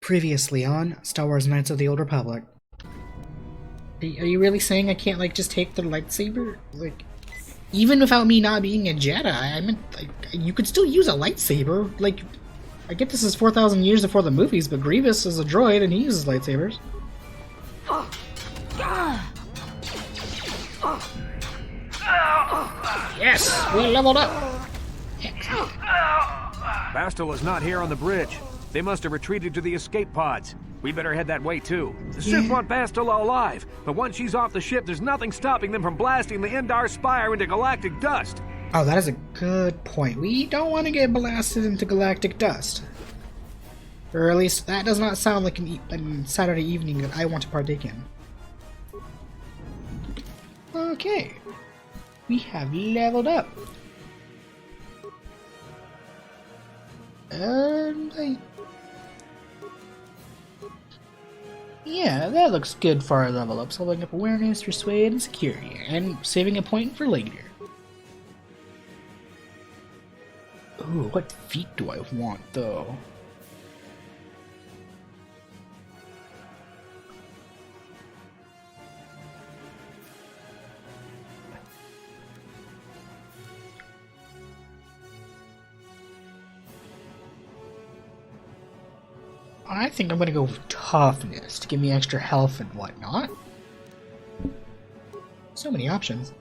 Previously on Star Wars Knights of the Old Republic. Are you really saying I can't, like, just take the lightsaber? Like, even without me not being a Jedi, I meant, like, you could still use a lightsaber. Like, I get this is 4,000 years before the movies, but Grievous is a droid and he uses lightsabers. Yes, we leveled up. Bastila's not here on the bridge. They must have retreated to the escape pods. We better head that way too. The Sith want Bastila alive, but once she's off the ship, there's nothing stopping them from blasting the Endar Spire into galactic dust. Oh, that is a good point. We don't want to get blasted into galactic dust. Or at least that does not sound like an Saturday evening that I want to partake in. Okay. We have leveled up. Yeah, that looks good for our level ups. Leveling up awareness, persuade, and security, and saving a point for later. Ooh, what feat do I want, though? I think I'm gonna go with toughness to give me extra health and whatnot. So many options.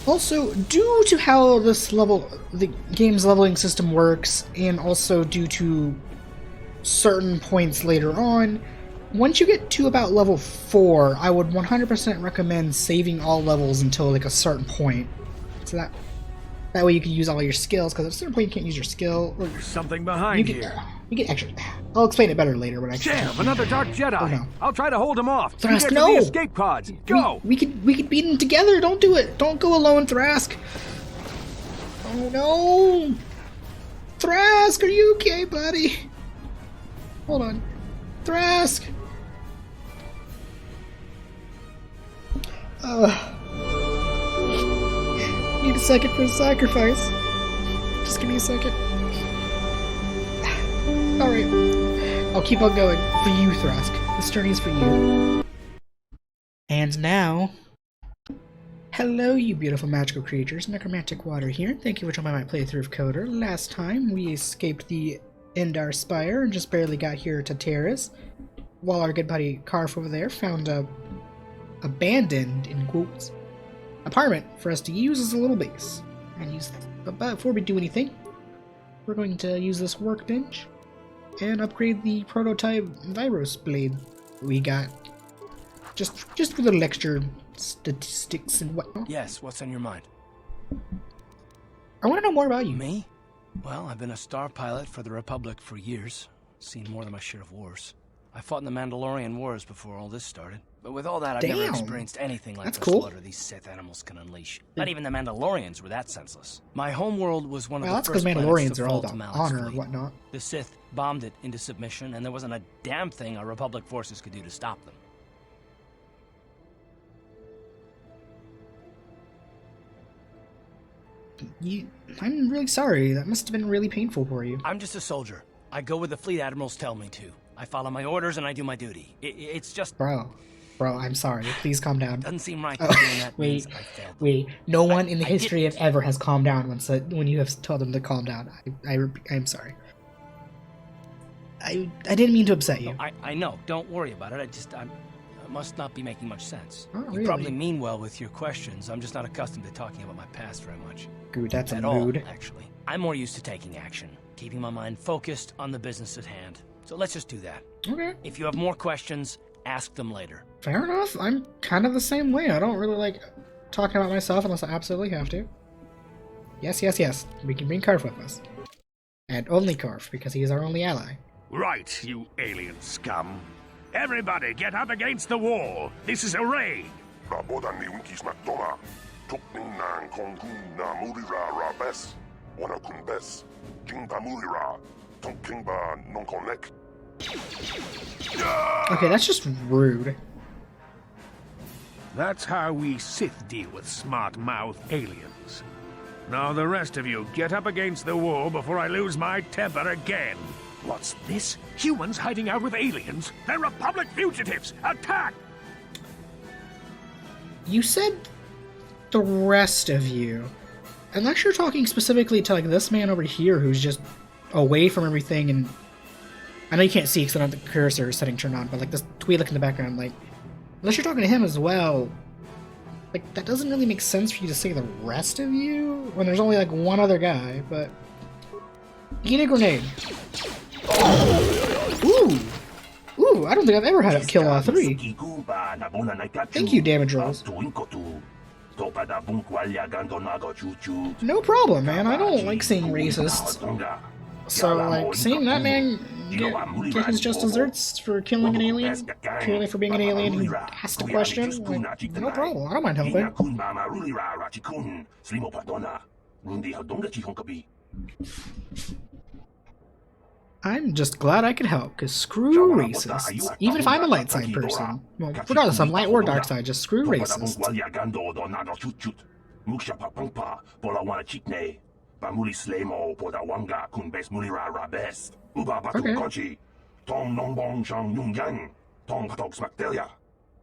Also, due to how the game's leveling system works, and also due to certain points later on, once you get to about level 4, I would 100% recommend saving all levels until like a certain point. So that way you can use all your skills, because at a certain point you can't use your skill. There's something behind here. You get extra. I'll explain it better later when I. Damn, another Dark Jedi. Oh, no. I'll try to hold him off. Thrask, get no! to the escape pods. Go. We could beat him together. Don't do it. Don't go alone, Thrask. Oh no, Thrask, are you okay, buddy? Hold on, Thrask. Need a second for the sacrifice. Just give me a second. Alright. I'll keep on going. For you, Thrask. This journey is for you. And now... Hello, you beautiful magical creatures. NecromanticWater here. Thank you for joining my playthrough of Kotor. Last time, we escaped the Endar Spire and just barely got here to Taris, while our good buddy Karf over there found a abandoned, in quotes, apartment for us to use as a little base. But before we do anything, we're going to use this workbench and upgrade the prototype Virus blade we got. Just for the lecture statistics and whatnot. Yes, what's on your mind? I want to know more about you. Me? Well, I've been a star pilot for the Republic for years. Seen more than my share of wars. I fought in the Mandalorian Wars before all this started. But with all that, I've never experienced anything like the slaughter these Sith animals can unleash. Not even the Mandalorians were that senseless. My homeworld was one of the first planets Mandalorians to are fall all to about Malik's honor and fleet. whatnot. The Sith bombed it into submission, and there wasn't a damn thing our Republic forces could do to stop them. I'm really sorry. That must have been really painful for you. I'm just a soldier. I go where the fleet admirals tell me to. I follow my orders and I do my duty. It's just... Bro, I'm sorry. Please calm down. Doesn't seem right. That wait. No one in the history of ever has calmed down when you have told them to calm down. I'm sorry. I didn't mean to upset you. No, I know. Don't worry about it. I must not be making much sense. Oh, You really? probably mean well with your questions. I'm just not accustomed to talking about my past very much. Dude, that's At a mood. all, actually. I'm more used to taking action, keeping my mind focused on the business at hand. So let's just do that. Okay. If you have more questions, ask them later. Fair enough. I'm kind of the same way. I don't really like talking about myself unless I absolutely have to. Yes. We can bring Karf with us. And only Karf, because he is our only ally. Right, you alien scum. Everybody get up against the wall. This is a raid. Okay, that's just rude. That's how we Sith deal with smart-mouth aliens. Now the rest of you, get up against the wall before I lose my temper again. What's this? Humans hiding out with aliens? They're Republic fugitives! Attack! You said the rest of you. Unless you're talking specifically to like this man over here who's just away from everything, and I know you can't see because I don't have the cursor setting turned on, but like this Twi'lek in the background, like unless you're talking to him as well, like that doesn't really make sense for you to say the rest of you when there's only like one other guy. But eat a grenade. Ooh, ooh! I don't think I've ever had it kill all three. Thank you, damage rolls. No problem, man. I don't like seeing racists. So, like, seeing that man get his just desserts for killing an alien, purely for being an alien who asked a question, like, no problem. I don't mind helping. I'm just glad I could help, because screw racists. Even if I'm a light side person. Well, regardless, I'm light or dark side, just screw racists. Okay.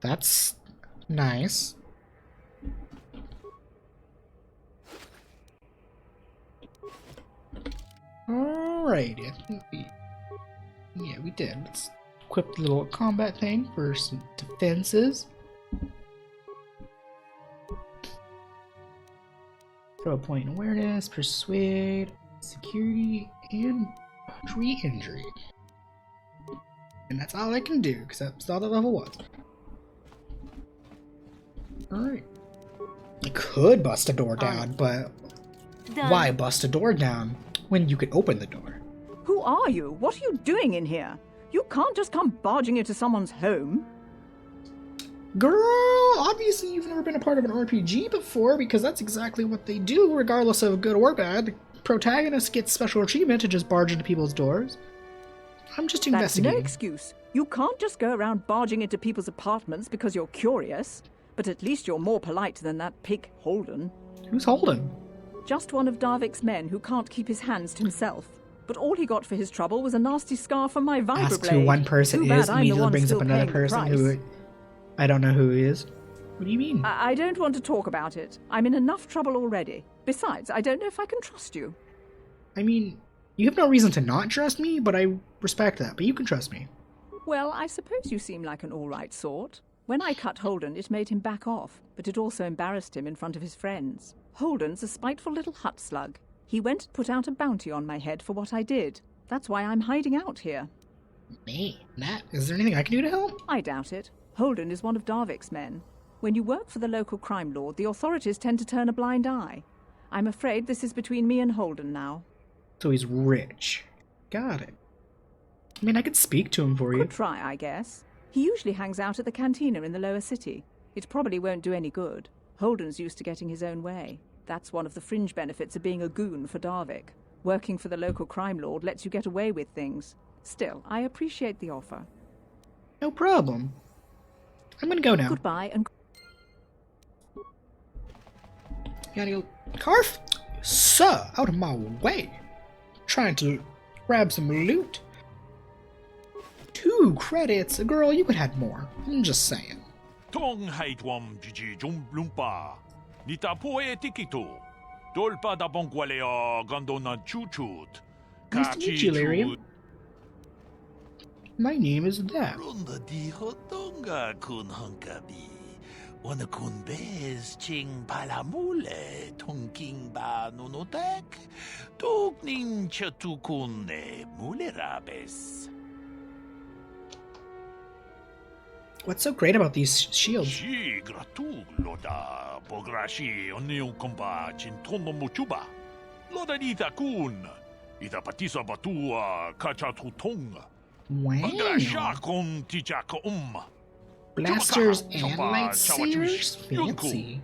That's nice. Alrighty, I think we did. Let's equip the little combat thing for some defenses. Throw a point in awareness, persuade, security, and re-injury. And that's all I can do, because that's all the level was. Alright. I could bust a door down, but why bust a door down when you could open the door? Who are you? What are you doing in here? You can't just come barging into someone's home. Girl, obviously you've never been a part of an RPG before, because that's exactly what they do, regardless of good or bad. The protagonist gets special treatment to just barge into people's doors. I'm just investigating. That's no excuse. You can't just go around barging into people's apartments because you're curious. But at least you're more polite than that pig Holden. Who's Holden? Just one of Darvik's men who can't keep his hands to himself. But all he got for his trouble was a nasty scar from my vibroblade. Ask who one person is, immediately brings up another person who I don't know who he is. What do you mean? I don't want to talk about it. I'm in enough trouble already. Besides, I don't know if I can trust you. I mean, you have no reason to not trust me, but I respect that. But you can trust me. Well, I suppose you seem like an all-right sort. When I cut Holden, it made him back off, but it also embarrassed him in front of his friends. Holden's a spiteful little hut slug. He went and put out a bounty on my head for what I did. That's why I'm hiding out here. Man, Nat, is there anything I can do to help? I doubt it. Holden is one of Darvik's men. When you work for the local crime lord, the authorities tend to turn a blind eye. I'm afraid this is between me and Holden now. So he's rich. Got it. I mean, I could speak to him for you. Could try, I guess. He usually hangs out at the cantina in the lower city. It probably won't do any good. Holden's used to getting his own way. That's one of the fringe benefits of being a goon for Darvik. Working for the local crime lord lets you get away with things. Still, I appreciate the offer. No problem. I'm gonna go now. Goodbye and... You gotta go... Carf? Sir, out of my way. Trying to grab some loot. 2 credits? Girl, you could have more. I'm just saying. Tong haitwam jiji lumpa. Nita po e tikito. Dolpa da bongualeo gondona chuchut. Nice to meet you, Lyrium. My name is Dap. Runda di hotonga kun hunkabi. Wana kun bez ching palamule tongking ba nunotek. Tugnin chatukun e mulerabes. What's so great about these shields? Shi gratu loda pograshi onion komba chintono muchuba. Loda nita kun. Ita patisa batua kachatutong. Wow. Blasters and lightsabers? Fancy.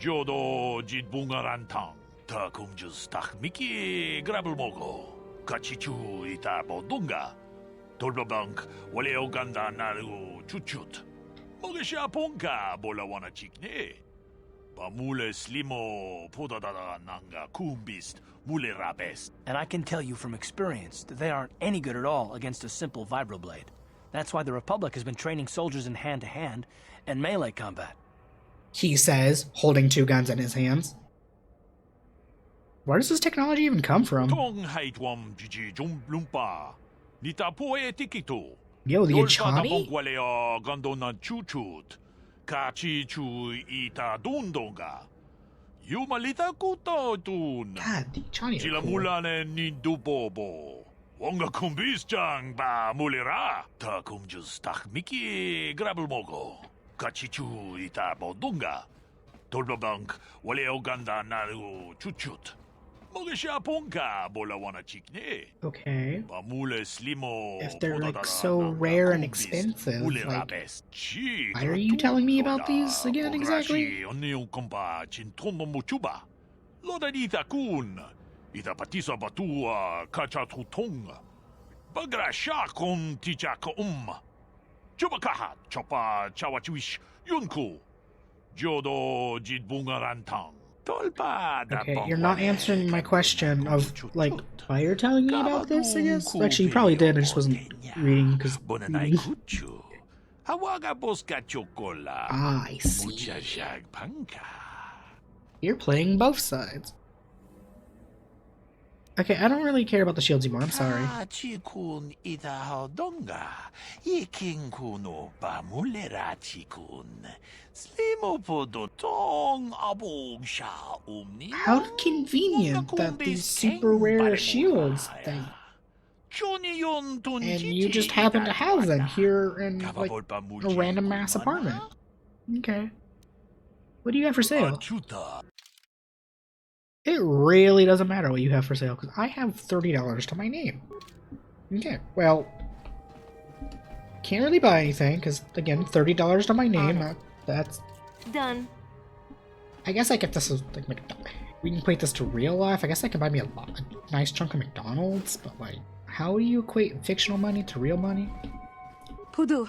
Jodo jidbungarantang. Ta kunjus tak miki grabelmogo. Kachichu ita bodunga. Tolbabank wale oganda naru chuchut. Mogesha ponka bolawana chikne. Bamule slimo podadada nanga kumbist mule rabest. And I can tell you from experience that they aren't any good at all against a simple vibroblade. That's why the Republic has been training soldiers in hand-to-hand and melee combat. He says, holding 2 guns in his hands. Where does this technology even come from? Tong haitwam jiji jumblumpa. Nita poe tikito. Yo, the Achani? Bongwalea gandona chuchut. Kachi chu ita dundonga. Yumalita kuto tun. God, the Achani are cool. Chilamulane nindubobo. Wonga kumbis ba mulera. Ta kumjus tak miki grabelmogo. Kachichu ita bodunga. Tolbabank waleo ganda naru chuchut. Mogesha ponka bolawana chikne. Okay. Bamule slimo. If they're like so rare and expensive, like, why are you telling me about these again exactly? Onion kompa chintono muchuba. Lodanita kun. Ita patisa batua kachatutonga. Bagrasha kon tichaka Chubakaha chopa chawachuish yunku. Jodo jidbungarantang. Okay, you're not answering my question of, like, why you're telling me about this, I guess? Actually, you probably did, I just wasn't reading, because... Ah, I see. You're playing both sides. Okay, I don't really care about the shields anymore, I'm sorry. How convenient that these super rare shields thing. And you just happen to have them here in, like, a random ass apartment. Okay. What do you have for sale? It really doesn't matter what you have for sale, because I have $30 to my name. Okay, well, can't really buy anything, because, again, $30 to my name, that's... Done. I guess I get this as, like, we can equate this to real life. I guess I can buy me a nice chunk of McDonald's, but, like, how do you equate fictional money to real money? Pudu.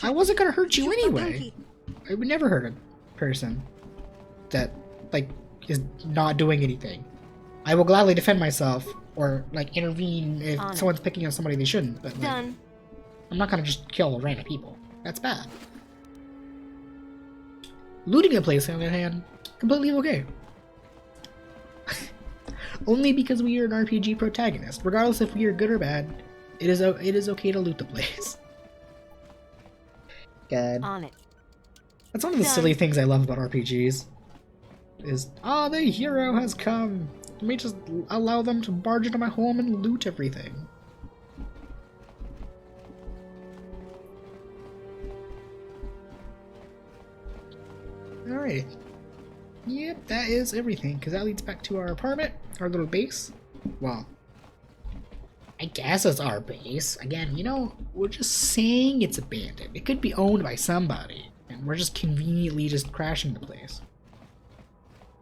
I wasn't gonna hurt you anyway. I would never hurt a person that, like, is not doing anything. I will gladly defend myself or, like, intervene if someone's picking on somebody they shouldn't, but, like, I'm not gonna just kill random people. That's bad. Looting a place, on the other hand, completely okay. Only because we are an RPG protagonist. Regardless if we are good or bad, it is okay to loot the place. God. On it. That's one of the silly things I love about RPGs. Is, the hero has come. Let me just allow them to barge into my home and loot everything. Alright. Yep, that is everything, because that leads back to our apartment, our little base. Well, I guess it's our base. Again, you know, we're just saying it's abandoned. It could be owned by somebody, and we're just conveniently just crashing the place.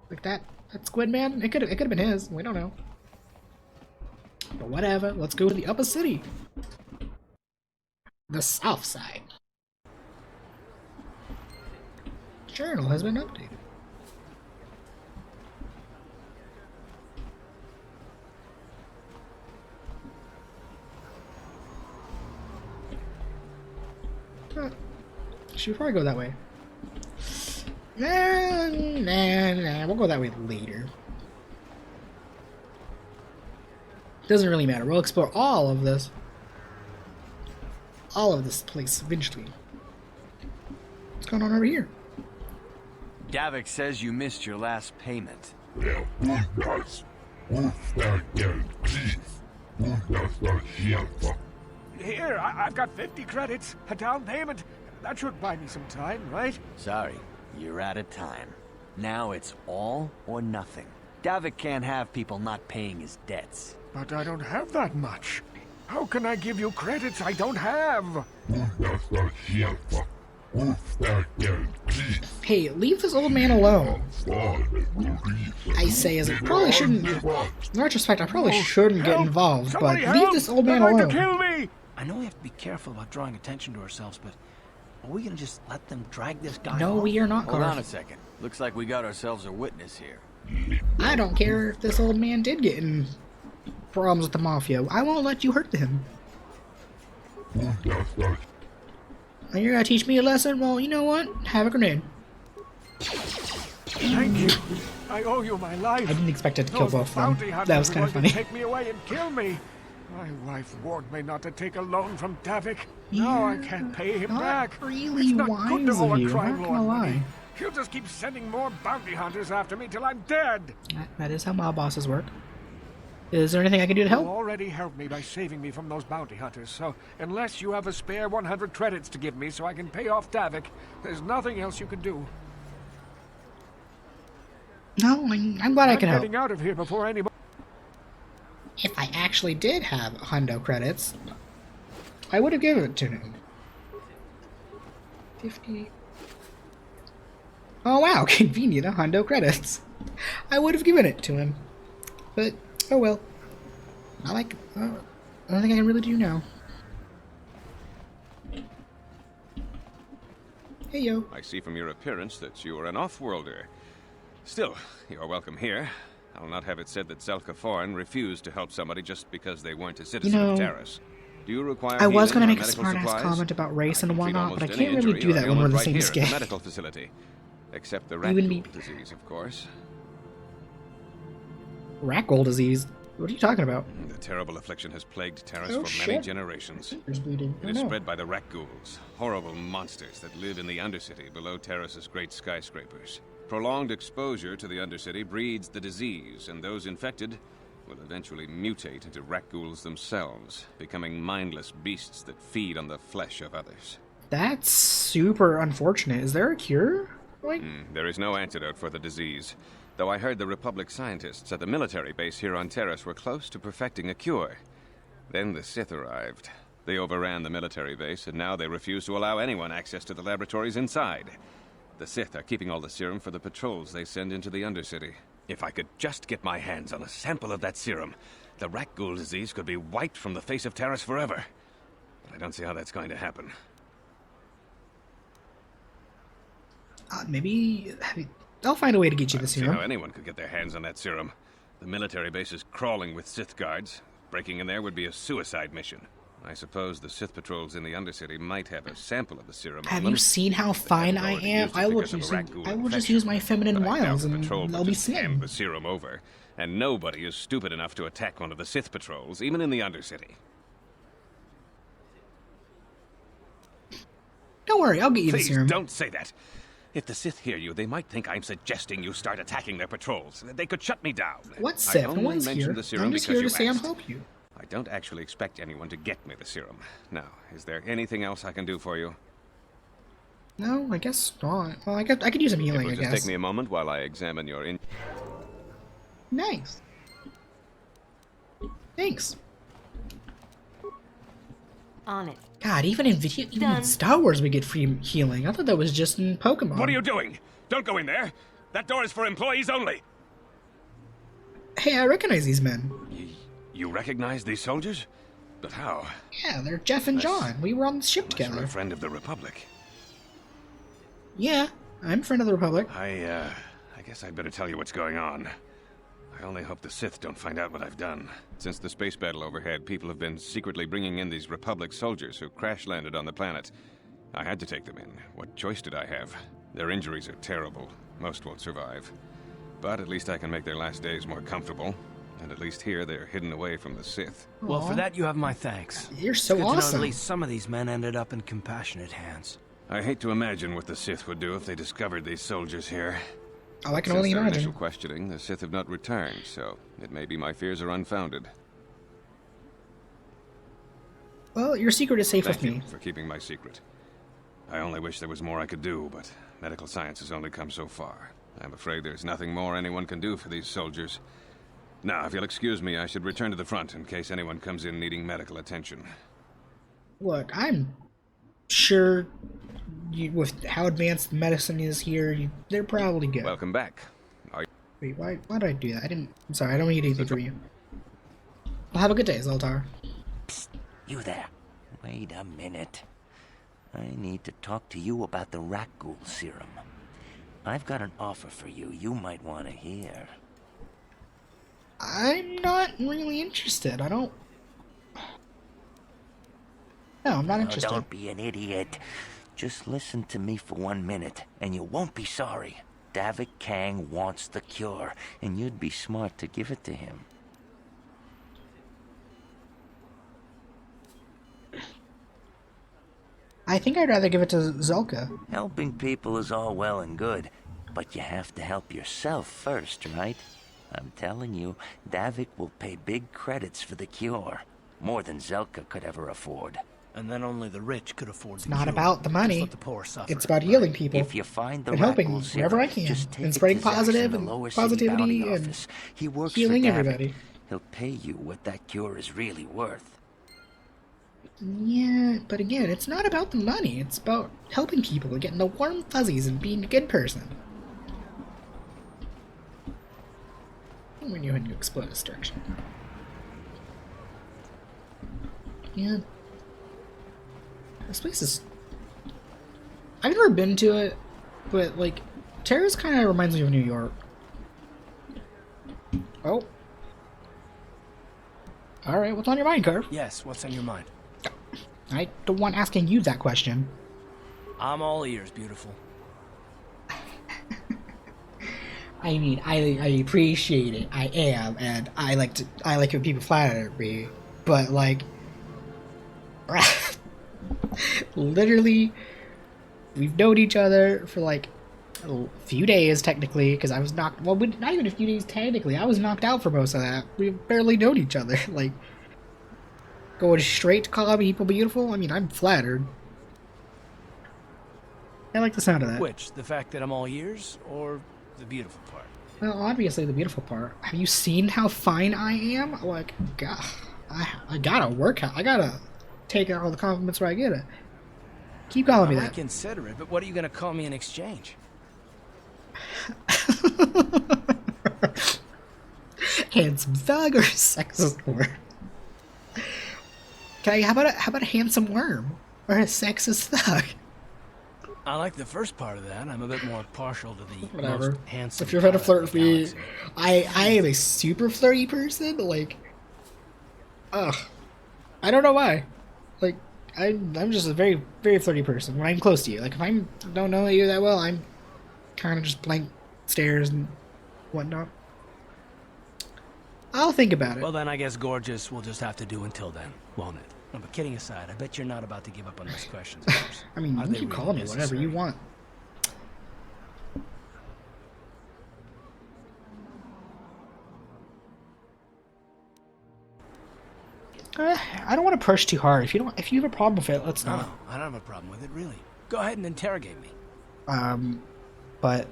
Like that Squid Man, it could have been his. We don't know. But whatever. Let's go to the upper city. The south side. Journal has been updated. Should probably go that way. Nah, we'll go that way later. Doesn't really matter. We'll explore all of this place eventually. What's going on over here? Davik says you missed your last payment. Here, I've got 50 credits, a down payment. That should buy me some time, right? Sorry, you're out of time. Now it's all or nothing. Davik can't have people not paying his debts. But I don't have that much. How can I give you credits I don't have? Hey, leave this old man alone. I say as I probably shouldn't... In retrospect, I probably shouldn't get involved, but leave this old man alone. Kill me! I know we have to be careful about drawing attention to ourselves, but Are we gonna just let them drag this guy No, off? we are not, Hold on Carl. a second. Looks like we got ourselves a witness here. I don't care if this old man did get in problems with the Mafia. I won't let you hurt him. And you're gonna teach me a lesson? Well, you know what? Have a grenade. Thank you. I owe you my life. I didn't expect it to kill Those both of them. bounty hunters That was were kind of going to funny. Take me away and kill me. My wife warned me not to take a loan from Davik. Now I can't pay him Not back. really It's not wise good to owe of a you, I'm crime not lord gonna money. lie. He'll just keep sending more bounty hunters after me till I'm dead. That is how mob bosses work. Is there anything I can do to You help? already helped me by saving me from those bounty hunters, so unless you have a spare 100 credits to give me so I can pay off Davik, there's nothing else you can do. No, I'm glad I I'm can help. getting out of here before anybody... If I actually did have hundo credits, I would have given it to him. 50. Oh wow, convenient, a hundo credits. I would have given it to him. But, oh well. I don't think I can really do now. Hey yo. I see from your appearance that you are an off-worlder. Still, you are welcome here. I'll not have it said that Zelka Foreign refused to help somebody just because they weren't a citizen of Taris. Do you require I was healing gonna or make a medical smart-ass supplies? comment about race and I can treat whatnot, but I almost any can't really injury do or that when we're in ailment the right same here at scale. the medical facility. Except the You rat and me. disease, of course. Ragdoll disease? What are you talking about? The terrible affliction has plagued Taris Oh, for many shit. generations. There's bleeding. It is spread by the rat ghouls, horrible monsters that live in the Undercity below Taris's great skyscrapers. Prolonged exposure to the Undercity breeds the disease, and those infected will eventually mutate into rat ghouls themselves, becoming mindless beasts that feed on the flesh of others. That's super unfortunate. Is there a cure? Like, There is no antidote for the disease, though I heard the Republic scientists at the military base here on Taris were close to perfecting a cure. Then the Sith arrived. They overran the military base, and now they refuse to allow anyone access to the laboratories inside. The Sith are keeping all the serum for the patrols they send into the Undercity. If I could just get my hands on a sample of that serum, the rat ghoul disease could be wiped from the face of Taris forever. But I don't see how that's going to happen. maybe I'll find a way to get you the See serum. how anyone could get their hands on that serum. The military base is crawling with Sith guards. Breaking in there would be a suicide mission. I suppose the Sith patrols in the Undercity might have a sample of the serum. Have on you them. seen how But fine they've I already am? used it I will because of just a rat ghoul use infection. my feminine But I doubt wiles the and patrol they'll would be just hand smitten. the serum over. And nobody is stupid enough to attack one of the Sith patrols, even in the Undercity. Don't worry, I'll get you the Please, serum. don't say that. If the Sith hear you, they might think I'm suggesting you start attacking their patrols. They could shut me down. What I Sith? No only one's mentioned here. the serum I'm just because here to you say I'm asked. help you. I don't actually expect anyone to get me the serum. Now, is there anything else I can do for you? No, I guess not. Well, I could use some It healing, will I just guess. take me a moment while I examine your Nice. Thanks. On it. God, even in even in Done. Star Wars we get free healing. I thought that was just in Pokemon. What are you doing? Don't go in there. That door is for employees only. Hey, I recognize these men. You recognize these soldiers? But how? Yeah, they're Jeff and John. We were on the ship Unless you're together. a friend of the Republic. Yeah, I'm a friend of the Republic. I guess I'd better tell you what's going on. I only hope the Sith don't find out what I've done. Since the space battle overhead, people have been secretly bringing in these Republic soldiers who crash-landed on the planet. I had to take them in. What choice did I have? Their injuries are terrible. Most won't survive. But at least I can make their last days more comfortable. And at least here, they're hidden away from the Sith. Well, Aw. for that you have my thanks. You're so Good to know at awesome. least some of these men ended up in compassionate hands. I hate to imagine what the Sith would do if they discovered these soldiers here. Oh, I can Since only their imagine. initial questioning, the Sith have not returned, so it may be my fears are unfounded. Well, your secret is safe Thank with you me. for keeping my secret. I only wish there was more I could do, but medical science has only come so far. I'm afraid there's nothing more anyone can do for these soldiers. Now, if you'll excuse me, I should return to the front in case anyone comes in needing medical attention. Look, I'm sure with how advanced the medicine is here, they're probably good. Welcome back. Wait, why did I do that? I'm sorry, I don't need anything from you. Well, have a good day, Zoltar. You there. Wait a minute. I need to talk to you about the rat ghoul serum. I've got an offer for you might want to hear. I'm not really interested. I don't... No, I'm not interested. Don't be an idiot. Just listen to me for 1 minute, and you won't be sorry. Davik Kang wants the cure, and you'd be smart to give it to him. I think I'd rather give it to Zelka. Helping people is all well and good, but you have to help yourself first, right? I'm telling you, Davik will pay big credits for the cure. More than Zelka could ever afford. And then only the rich could afford It's not about the money. Let the poor suffer. It's about healing people. If you find the and helping wherever I can. And spreading positive and positivity and healing everybody. He'll pay you what that cure is really worth. Yeah, but again, it's not about the money. It's about helping people and getting the warm fuzzies and being a good person. When you had to explode this direction. Yeah. This place is... I've never been to it, but, like, Taris kind of reminds me of New York. Oh. Alright, what's on your mind, Curve? Yes, what's on your mind? I don't want asking you that question. I'm all ears, beautiful. I mean, I appreciate it. I am, and I like when people flatter me, but like, literally, we've known each other for like a few days technically, because I was knocked. Well, not even a few days technically. I was knocked out for most of that. We've barely known each other. Like, going straight to calling people beautiful. I mean, I'm flattered. I like the sound of that. Which, the fact that I'm all ears, or the beautiful part? Well, obviously the beautiful part. Have you seen how fine I am? Like, God, I gotta work out. I gotta take out all the compliments where I get it. Keep calling me that. I consider it, but what are you gonna call me in exchange? Handsome thug or sexist worm? How about a handsome worm or a sexist thug? I like the first part of that. I'm a bit more partial to the Whatever. most handsome. If you're trying to flirt with me, I am a super flirty person. Like, ugh, I don't know why. Like, I'm just a very, very flirty person when I'm close to you. Like, if I don't know you that well, I'm kind of just blank stares and whatnot. I'll think about it. Well, then I guess gorgeous will just have to do until then, won't it? No, but kidding aside, I bet you're not about to give up on those questions of yours. I mean, you can call me whatever you want. I don't want to push too hard. If you have a problem with it, let's not. No, I don't have a problem with it, really. Go ahead and interrogate me. But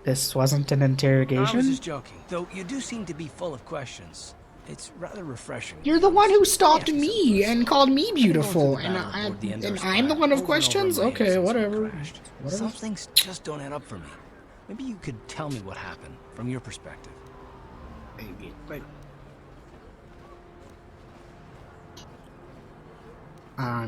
this wasn't an interrogation. No, I was just joking. Though you do seem to be full of questions. It's rather refreshing. You're the one who stopped me and called me beautiful, and I'm the one of questions? Okay, whatever. Some things just don't add up for me. Maybe you could tell me what happened, from your perspective. But I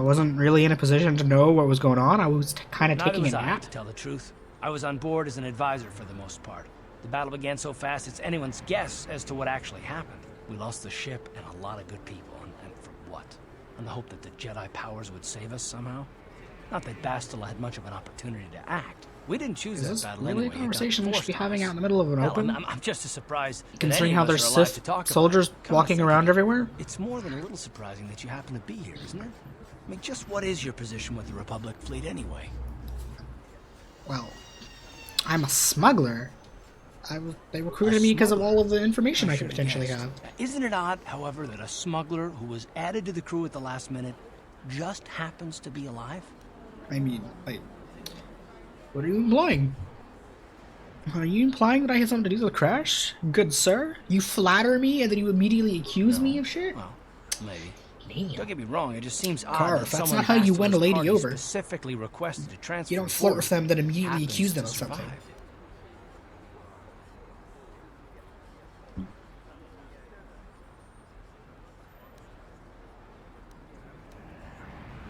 wasn't really in a position to know what was going on. I was kind of taking a nap. To tell the truth, I was on board as an advisor for the most part. The battle began so fast, it's anyone's guess as to what actually happened. We lost the ship and a lot of good people, and for what? On the hope that the Jedi powers would save us somehow? Not that Bastila had much of an opportunity to act. We didn't choose that battle anyway. Is this really a conversation we should be having out in the middle of an open? I'm just as surprised considering how there's Sith soldiers walking around everywhere. It's more than a little surprising that you happen to be here, isn't it? I mean, just what is your position with the Republic fleet anyway? Well, I'm a smuggler. They recruited me because of all of the information I could potentially have. Isn't it odd, however, that a smuggler who was added to the crew at the last minute just happens to be alive? I mean, like, what are you implying? Are you implying that I had something to do with the crash? Good sir? You flatter me and then you immediately accuse me of shit? Well, maybe. Damn. Don't get me wrong, it just seems odd Carve, that that's someone not how you win a lady party over. Specifically requested to transfer. You don't flirt with them, then immediately accuse them of something.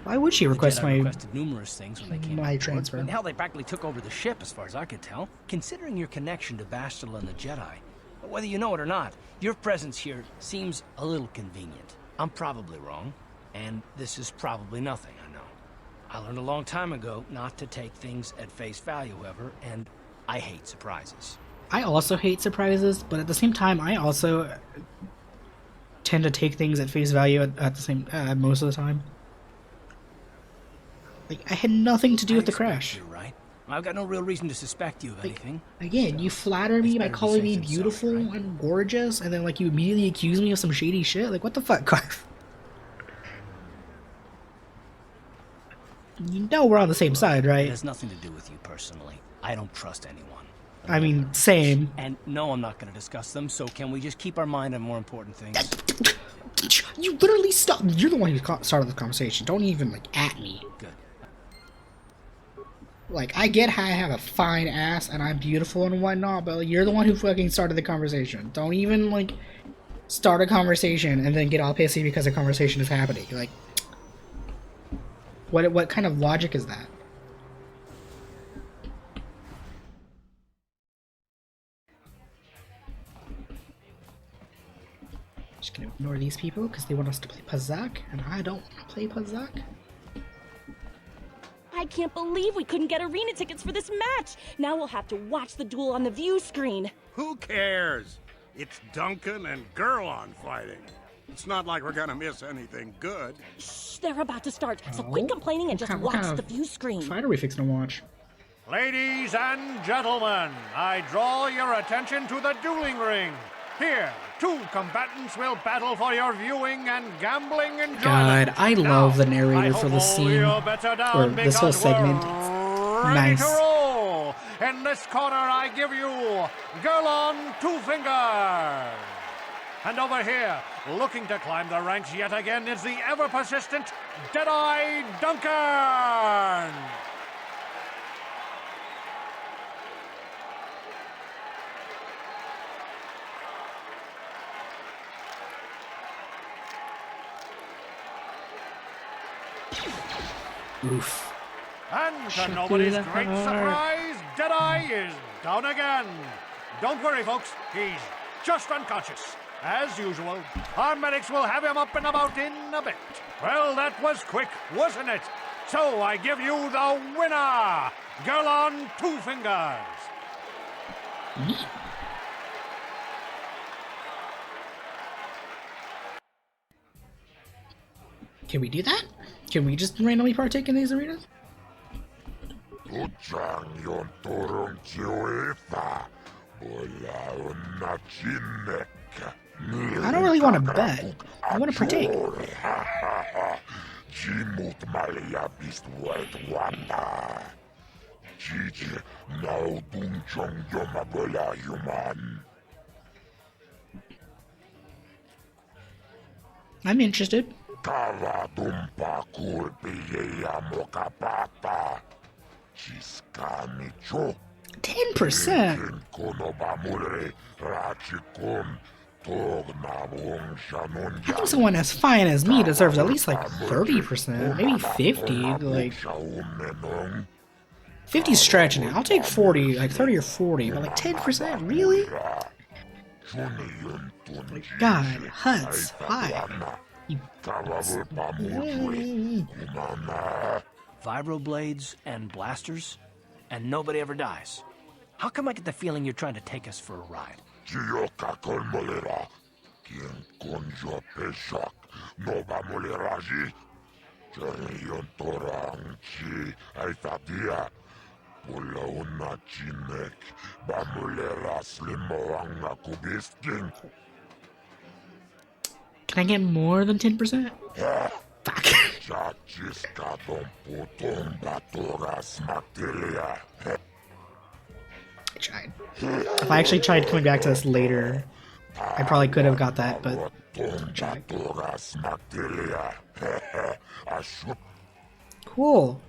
Why would she request the Jedi requested numerous things when they came my aboard, transfer? And hell, they practically took over the ship, as far as I could tell. Considering your connection to Bastila and the Jedi, whether you know it or not, your presence here seems a little convenient. I'm probably wrong, and this is probably nothing, I know. I learned a long time ago not to take things at face value, however, and I hate surprises. I also hate surprises, but at the same time, I also tend to take things at face value at the same most of the time. Like, I had nothing to do with the crash. You're right. I've got no real reason to suspect you of anything. Again, so you flatter me by calling me sorry, beautiful right? and gorgeous, and then like you immediately accuse me of some shady shit. Like, what the fuck, Carf? You know we're on the same side, It right? has nothing to do with you personally. I don't trust anyone. I mean, same. And no, I'm not going to discuss them, so can we just keep our mind on more important things? You literally stopped. You're the one who started the conversation. Don't even, like, at me. Good. Like, I get how I have a fine ass and I'm beautiful and whatnot, but like, you're the one who fucking started the conversation. Don't even, like, start a conversation and then get all pissy because a conversation is happening. Like, what kind of logic is that? Just gonna ignore these people because they want us to play Pazak, and I don't want to play Pazak. I can't believe we couldn't get arena tickets for this match. Now we'll have to watch the duel on the view screen. Who cares? It's Duncan and Gurlon fighting. It's not like we're gonna miss anything good. Shh, they're about to start, so quit complaining and just watch the view screen. What fight are we fixing to watch? Ladies and gentlemen, I draw your attention to the dueling ring. Here, two combatants will battle for your viewing and gambling enjoyment. God, I love the Now, narrator for this scene, or this whole segment. Nice. To roll. In this corner, I give you Gurlon Two Fingers. And over here, looking to climb the ranks yet again, is the ever-persistent Deadeye Duncan. Oof. And to nobody's great surprise, Deadeye is down again. Don't worry, folks. He's just unconscious. As usual, our medics will have him up and about in a bit. Well, that was quick, wasn't it? So I give you the winner, Gurlon Two Fingers. Can we do that? Can we just randomly partake in these arenas? I don't really want to bet. I want to partake. I'm interested. 10%? I think someone as fine as me deserves at least like 30%, maybe 50, like 50's stretching it. I'll take 40, like 30 or 40, but like 10%, really? Like, God, Huts, why? You... Vibroblades and blasters, and nobody ever dies. How come I get the feeling you're trying to take us for a ride? Can I get more than 10%? Fuck. I tried. If I actually tried coming back to this later, I probably could have got that, but I tried. Cool.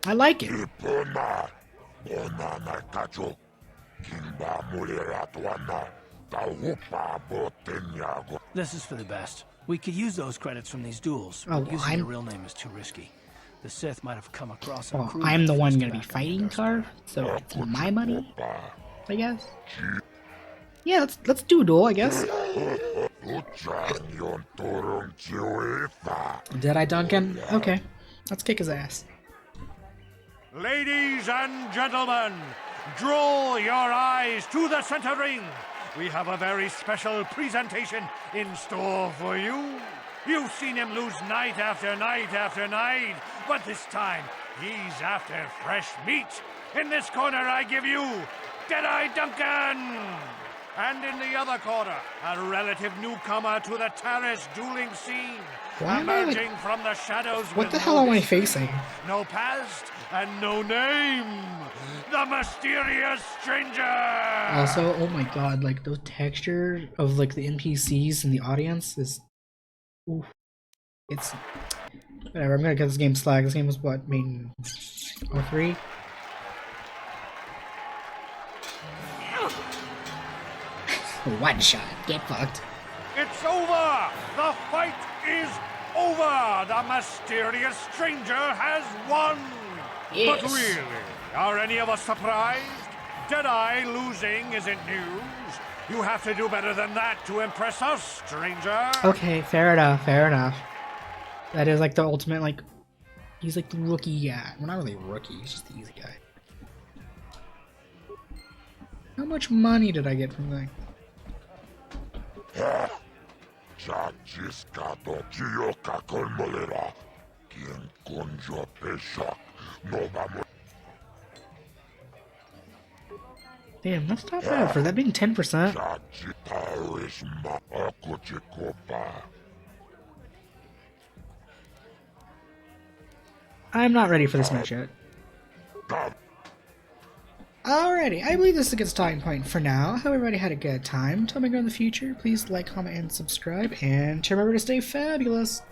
I like it. This is for the best. We could use those credits from these duels, Oh, but using your real name is too risky. The Sith might have come across a crew. I'm the one gonna be fighting Tar, so it's my money, I guess. Yeah, let's do a duel, I guess. Did I, Duncan? Okay, let's kick his ass. Ladies and gentlemen, draw your eyes to the center ring. We have a very special presentation in store for you. You've seen him lose night after night after night, but this time he's after fresh meat. In this corner, I give you Deadeye Duncan. And in the other corner, a relative newcomer to the Taris dueling scene. Why am I emerging from the shadows. What the hell am I facing? No past and no name. The mysterious stranger. Also, oh my god, like the texture of like the NPCs in the audience is, oof. It's whatever. I'm gonna get this game slag. This game was what, made in 03? One shot. Get fucked. It's over! The fight is over! The mysterious stranger has won! Yes. But really, are any of us surprised? Deadeye losing isn't news. You have to do better than that to impress us, stranger. Okay, fair enough, fair enough. That is like the ultimate, like, he's like the rookie guy. Well, not really a rookie, he's just the easy guy. How much money did I get from that? Damn, that's not bad for that being 10%. I'm not ready for this match yet. Alrighty, I believe this is a good starting point for now. I hope everybody had a good time. Tell me in the future. Please like, comment, and subscribe. And remember to stay fabulous.